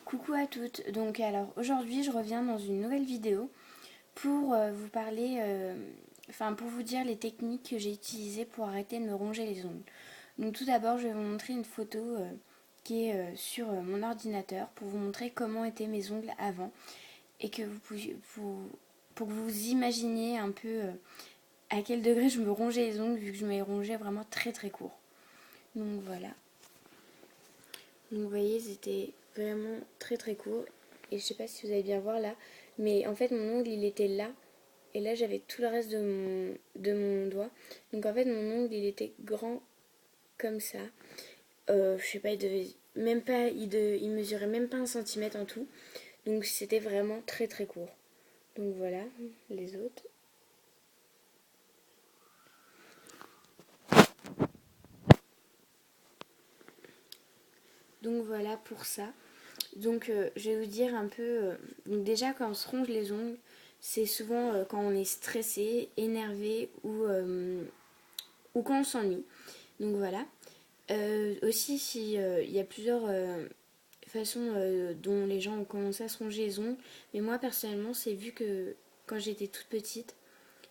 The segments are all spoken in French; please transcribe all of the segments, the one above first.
Coucou à toutes, donc alors aujourd'hui je reviens dans une nouvelle vidéo pour vous parler, pour vous dire les techniques que j'ai utilisées pour arrêter de me ronger les ongles. Donc tout d'abord je vais vous montrer une photo qui est sur mon ordinateur pour vous montrer comment étaient mes ongles avant et que pour que vous imaginiez un peu à quel degré je me rongeais les ongles vu que je me les rongeais vraiment très très court. Donc voilà. Donc vous voyez, c'était vraiment très très court. Et je sais pas si vous allez bien voir là. Mais en fait, mon ongle, il était là. Et là, j'avais tout le reste de mon doigt. Donc en fait, mon ongle, il était grand comme ça. Je sais pas, il devait même pas, il mesurait même pas 1 centimètre en tout. Donc c'était vraiment très très court. Donc voilà, les autres. Donc voilà pour ça. Donc je vais vous dire un peu. Donc déjà quand on se ronge les ongles, c'est souvent quand on est stressé, énervé ou quand on s'ennuie. Donc voilà. Aussi si il y a plusieurs façons dont les gens ont commencé à se ronger les ongles. Mais moi personnellement c'est vu que quand j'étais toute petite,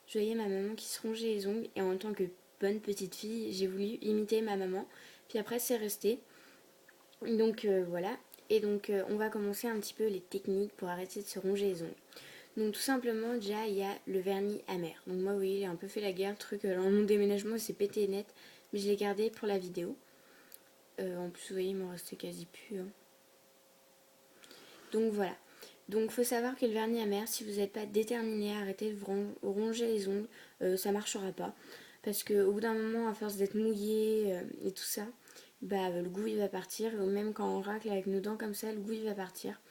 je voyais ma maman qui se rongeait les ongles et en tant que bonne petite fille, j'ai voulu imiter ma maman. Puis après c'est resté. Donc voilà. Et donc on va commencer un petit peu les techniques pour arrêter de se ronger les ongles. Donc tout simplement déjà il y a le vernis amer. Donc moi vous voyez j'ai un peu fait la guerre, le truc dans mon déménagement c'est pété net, mais je l'ai gardé pour la vidéo. En plus vous voyez il m'en restait quasi plus. Hein. Donc voilà. Donc faut savoir que le vernis amer, si vous n'êtes pas déterminé à arrêter de vous ronger les ongles, ça marchera pas. Parce qu'au bout d'un moment, à force d'être mouillé et tout ça, bah le goût il va partir. Même quand on racle avec nos dents comme ça, le goût il va partir.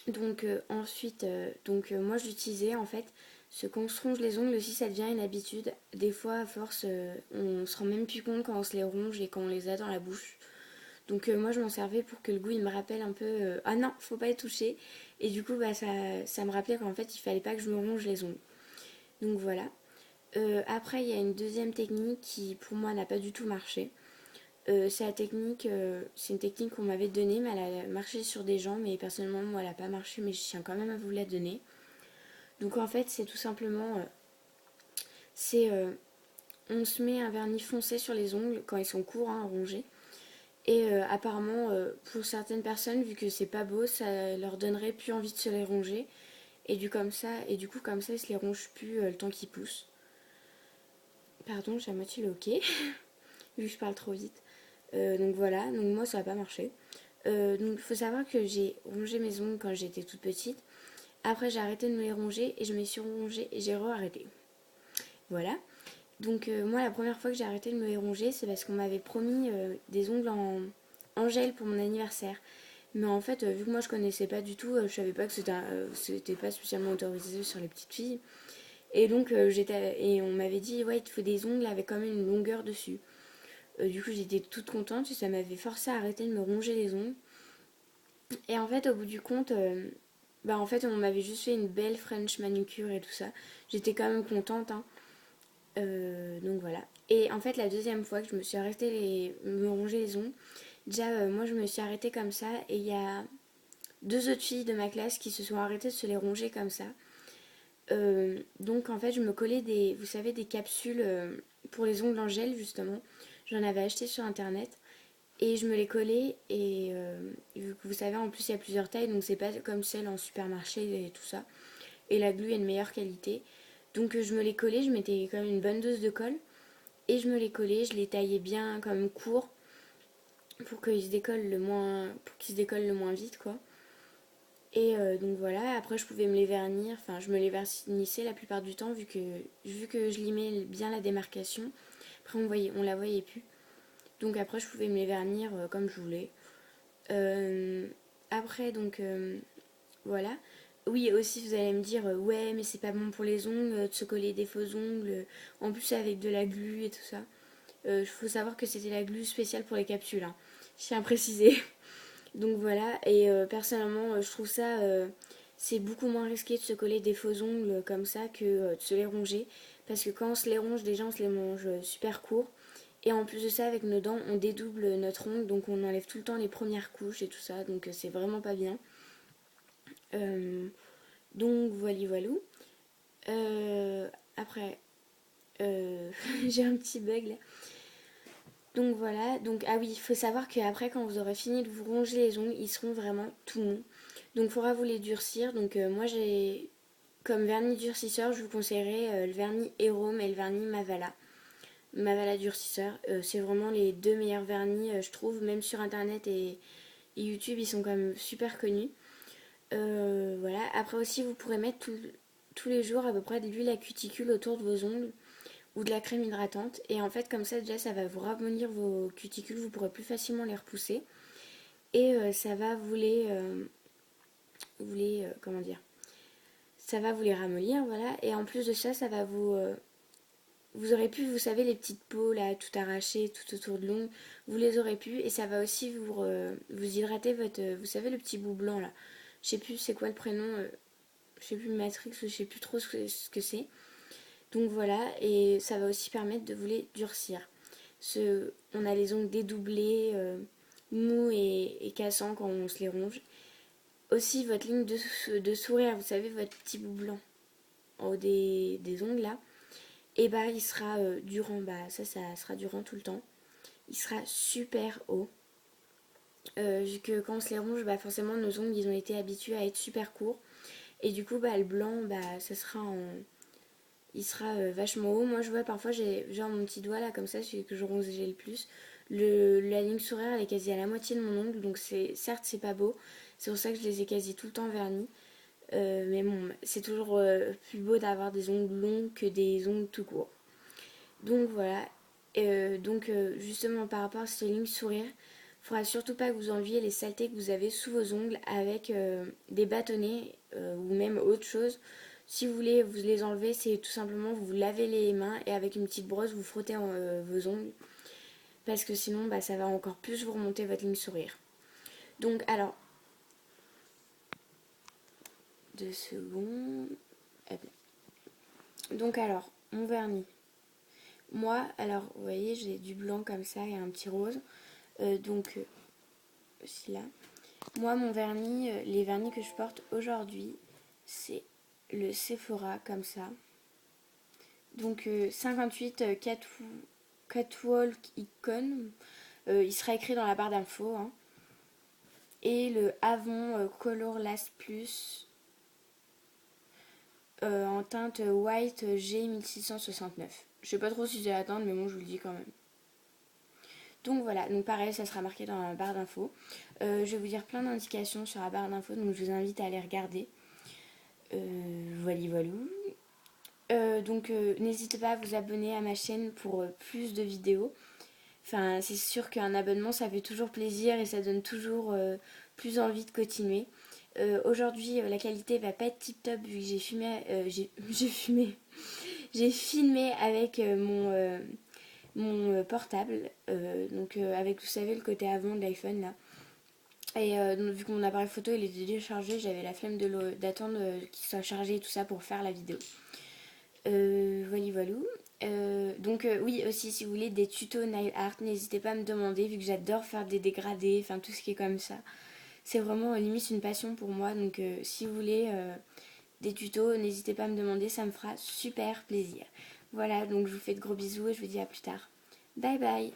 Donc ensuite, moi je l'utilisais en fait. Ce qu'on se ronge les ongles aussi, ça devient une habitude. Des fois, à force, on se rend même plus compte quand on se les ronge et quand on les a dans la bouche. Donc moi je m'en servais pour que le goût il me rappelle un peu ah non, faut pas y toucher. Et du coup bah ça me rappelait qu'en fait il fallait pas que je me ronge les ongles. Donc voilà. Après il y a une deuxième technique qui pour moi n'a pas du tout marché. C'est une technique qu'on m'avait donnée, mais elle a marché sur des gens, mais personnellement moi elle a pas marché, mais je tiens quand même à vous la donner. Donc en fait c'est tout simplement c'est on se met un vernis foncé sur les ongles quand ils sont courts hein, rongés. Et apparemment, pour certaines personnes, vu que c'est pas beau, ça leur donnerait plus envie de se les ronger. Et du coup, comme ça, ils se les rongent plus le temps qu'ils poussent. Pardon, j'ai à moitié le hoquet, vu que je parle trop vite. Donc voilà, donc moi ça n'a pas marché. Donc il faut savoir que j'ai rongé mes ongles quand j'étais toute petite. Après j'ai arrêté de me les ronger et je me suis rongée et j'ai re-arrêté. Voilà. Donc moi la première fois que j'ai arrêté de me les ronger, c'est parce qu'on m'avait promis des ongles en gel pour mon anniversaire. Mais en fait, vu que moi je connaissais pas du tout, je savais pas que c'était pas spécialement autorisé sur les petites filles. Et donc et on m'avait dit ouais il te faut des ongles avec quand même une longueur dessus. Du coup j'étais toute contente et ça m'avait forcé à arrêter de me ronger les ongles. Et en fait au bout du compte, en fait on m'avait juste fait une belle French manucure et tout ça. J'étais quand même contente hein. Donc voilà. Et en fait la deuxième fois que je me suis arrêtée me ronger les ongles, déjà moi je me suis arrêtée comme ça et il y a deux autres filles de ma classe qui se sont arrêtées de se les ronger comme ça. Donc en fait je me collais vous savez, des capsules pour les ongles en gel justement. J'en avais acheté sur internet et je me les collais et vous savez en plus il y a plusieurs tailles donc c'est pas comme celle en supermarché et tout ça. Et la glue est de meilleure qualité. Donc je me les collais, je mettais quand même une bonne dose de colle et je me les collais, je les taillais bien comme court pour qu'ils se décollent le moins vite quoi. Et donc voilà, après je pouvais me les vernir, enfin je me les vernissais la plupart du temps vu que je limais bien la démarcation. Après on la voyait plus. Donc après je pouvais me les vernir comme je voulais. Euh, Après donc voilà. Oui aussi vous allez me dire ouais mais c'est pas bon pour les ongles de se coller des faux ongles en plus avec de la glu et tout ça. Il faut savoir que c'était la glu spéciale pour les capsules. Hein. Je tiens à préciser. Donc voilà, et personnellement, je trouve ça, c'est beaucoup moins risqué de se coller des faux ongles comme ça que de se les ronger. Parce que quand on se les ronge, déjà on se les mange super court. Et en plus de ça, avec nos dents, on dédouble notre ongle, donc on enlève tout le temps les premières couches et tout ça, donc c'est vraiment pas bien. Euh, donc voilà, voilà. Après, j'ai un petit bug là. Donc voilà, donc ah oui, il faut savoir qu'après quand vous aurez fini de vous ronger les ongles, ils seront vraiment tout mous. Donc il faudra vous les durcir. Donc moi j'ai comme vernis durcisseur, je vous conseillerais le vernis Hérôme et le vernis Mavala. Mavala durcisseur, c'est vraiment les deux meilleurs vernis, je trouve, même sur internet et YouTube, ils sont quand même super connus. Voilà, après aussi vous pourrez mettre tous les jours à peu près de l'huile à cuticule autour de vos ongles ou de la crème hydratante. Et en fait, comme ça, déjà, ça va vous ramollir vos cuticules, vous pourrez plus facilement les repousser. Et ça va comment dire, ça va vous les ramollir, voilà. Et en plus de ça, ça va vous aurez pu, vous savez, les petites peaux là, tout arrachées, tout autour de l'ongle, vous les aurez pu. Et ça va aussi vous hydrater votre, vous savez, le petit bout blanc là. Je sais plus c'est quoi le prénom, je sais plus Matrix, je sais plus trop ce que c'est. Donc voilà, et ça va aussi permettre de vous les durcir. On a les ongles dédoublés, mous et cassants quand on se les ronge. Aussi votre ligne de sourire, vous savez, votre petit bout blanc en haut des ongles là, et bah il sera durant, bah ça sera durant tout le temps. Il sera super haut. Vu que quand on se les ronge, bah forcément nos ongles ils ont été habitués à être super courts. Et du coup bah le blanc, bah ça sera il sera vachement haut. Moi je vois parfois j'ai genre mon petit doigt là comme ça, celui que je rongeais le plus. La ligne sourire elle est quasi à la moitié de mon ongle, donc certes c'est pas beau. C'est pour ça que je les ai quasi tout le temps vernis. Mais bon, c'est toujours plus beau d'avoir des ongles longs que des ongles tout courts. Donc voilà. Justement par rapport à cette ligne sourire, il faudra surtout pas que vous enleviez les saletés que vous avez sous vos ongles avec des bâtonnets ou même autre chose. Si vous voulez vous les enlever, c'est tout simplement vous lavez les mains et avec une petite brosse vous frottez vos ongles parce que sinon bah, ça va encore plus vous remonter votre ligne sourire. Donc alors, 2 secondes. Donc alors, mon vernis. Moi, alors vous voyez j'ai du blanc comme ça et un petit rose. Aussi là. Moi mon vernis, les vernis que je porte aujourd'hui, c'est le Sephora comme ça. Donc 58 Catwalk Icon. Il sera écrit dans la barre d'infos. Hein. Et le Avon Color Last Plus en teinte White G1669. Je sais pas trop si j'ai à attendre, mais bon, je vous le dis quand même. Donc voilà, donc pareil, ça sera marqué dans la barre d'infos. Je vais vous dire plein d'indications sur la barre d'infos, donc je vous invite à aller regarder. Voilà, voilà. N'hésitez pas à vous abonner à ma chaîne pour plus de vidéos. Enfin, c'est sûr qu'un abonnement, ça fait toujours plaisir et ça donne toujours plus envie de continuer. Aujourd'hui, la qualité va pas être tip top vu que j'ai fumé, j'ai filmé avec mon portable, avec, vous savez, le côté avant de l'iPhone là. Et donc, vu que mon appareil photo il était déchargé, j'avais la flemme d'attendre qu'il soit chargé et tout ça pour faire la vidéo. Voilà, voilà. Oui, aussi si vous voulez des tutos nail art, n'hésitez pas à me demander vu que j'adore faire des dégradés, enfin tout ce qui est comme ça. C'est vraiment limite une passion pour moi, donc si vous voulez des tutos, n'hésitez pas à me demander, ça me fera super plaisir. Voilà, donc je vous fais de gros bisous et je vous dis à plus tard. Bye bye.